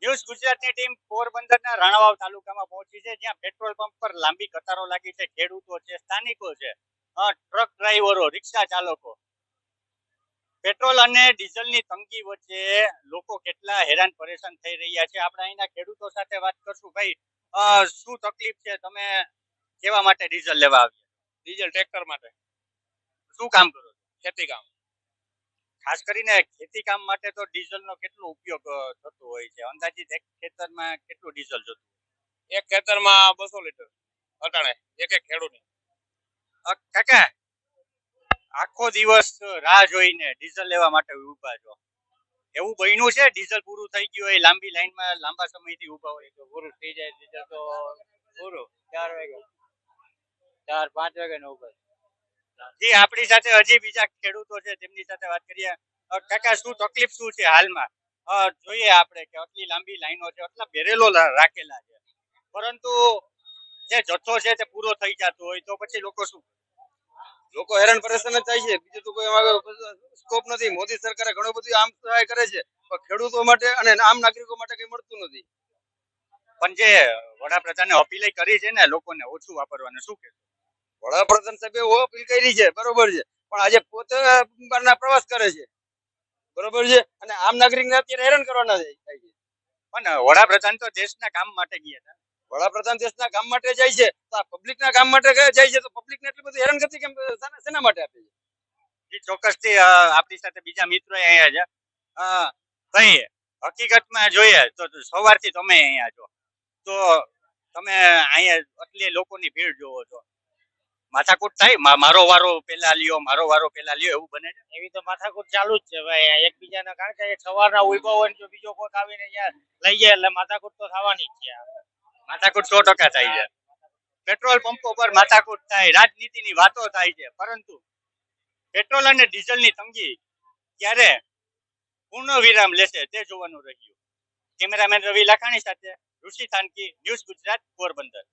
News ગુજરાતની team પોરબંદરના રાણાવાવ તાલુકામાં પહોંચી છે, જ્યાં પેટ્રોલ પંપ પર લાંબી કતારો લાગી છે. ખેડૂતો છે, સ્થાનિકો છે, ટ્રક ડ્રાઈવરો, રિક્ષા ચાલકો. પેટ્રોલ અને ડીઝલની તંગી વચ્ચે લોકો કેટલા હેરાન પરેશાન થઈ રહ્યા છે. આપણે અહીંના ખેડૂતો સાથે વાત કરશું. ભાઈ, શું તકલીફ છે? તમે કેવા માટે ડીઝલ લેવા આવ્યા? ડીઝલ ટ્રેક્ટર માટે. શું કામ કરો છો? ખેતી કામ. ખાસ કરીને ખેતી કામ માટે તો ડીઝલનો કેટલો ઉપયોગ થતો હોય છે? અંદાજિત એક ખેતરમાં કેટલું ડીઝલ જતું? એક ખેતરમાં 200 લીટર અટાણે એક ખેડૂત. કાકા, આખો દિવસ રાહ જોઈને ડીઝલ લેવા માટે ઉભા છો. એવું બન્યું છે ડીઝલ પૂરું થઈ ગયું હોય, લાંબી લાઈનમાં લાંબા સમયથી ઉભા હોય? તો પૂરું થઈ જાય ડીઝલ તો પૂરું 4 વાગે 4-5 વાગે ને ઉપર. જી, આપણી સાથે હજી બીજા ખેડૂતો છે, તેમની સાથે વાત કરીએ. કાકા, શું તકલીફ શું છે હાલમાં? જોઈએ આપણે કે આટલી લાંબી લાઈનો છે, આટલા બેરેલો રાખેલા છે, પરંતુ જે જથ્થો છે તે પૂરો થઈ જતો હોય તો પછી લોકો શું? લોકો હેરાન પરેશાન જ થાય છે. બીજું તો કોઈ સ્કોપ નથી. મોદી સરકારે ઘણું બધું આમ સહાય કરે છે, પણ ખેડૂતો માટે અને આમ નાગરિકો માટે કઈ મળતું નથી. પણ જે વડાપ્રધાને અપીલ કરી છે ને લોકોને ઓછું વાપરવાનું, શું કે? વડાપ્રધાન સાહેબે અપીલ કરી છે, બરોબર છે, પણ આજે પોતે બહારના પ્રવાસ કરે છે, બરોબર છે, અને આમ નાગરિકને અત્યારે હેરાન કરવાના થાય છે. પણ વડાપ્રધાન તો દેશના કામ માટે ગયા હતા. વડાપ્રધાન દેશના કામ માટે જાય છે, તો પબ્લિકના કામ માટે જાય છે, તો પબ્લિકને એટલી બધી હેરાનગતિ કેમ શેના માટે આપે છે? ચોક્કસથી આપણી સાથે બીજા મિત્રો અહીંયા છે. ભાઈ, હકીકતમાં જોઈએ તો સવારથી તમે અહીંયા છો, તો તમે અહીંયા આટલી લોકોની ભીડ જોવો છો, માથાકૂટ થાય? મારો વારો પેલા લ્યો, મારો વારો પેલા લ્યો, એવું બને છે? એવી તો માથાકૂટ ચાલુ જ છે ભાઈ એકબીજાના, કારણ કે સવારના ઉભા હોય જો બીજો કોઈક આવીને અહીંયા લઈ જાય એટલે માથાકૂટ તો થવાની જ છે. માથાકૂટ 100% થાય છે. પેટ્રોલ પંપો પર માથાકૂટ થાય, રાજનીતિની વાતો થાય છે, પરંતુ પેટ્રોલ અને ડીઝલની તંગી ક્યારે પૂર્ણ વિરામ લેશે તે જોવાનું રહ્યું. કેમેરામેન રવિ લાખાણી સાથે ઋષિ થાનકી, ન્યૂઝ ગુજરાત, પોરબંદર.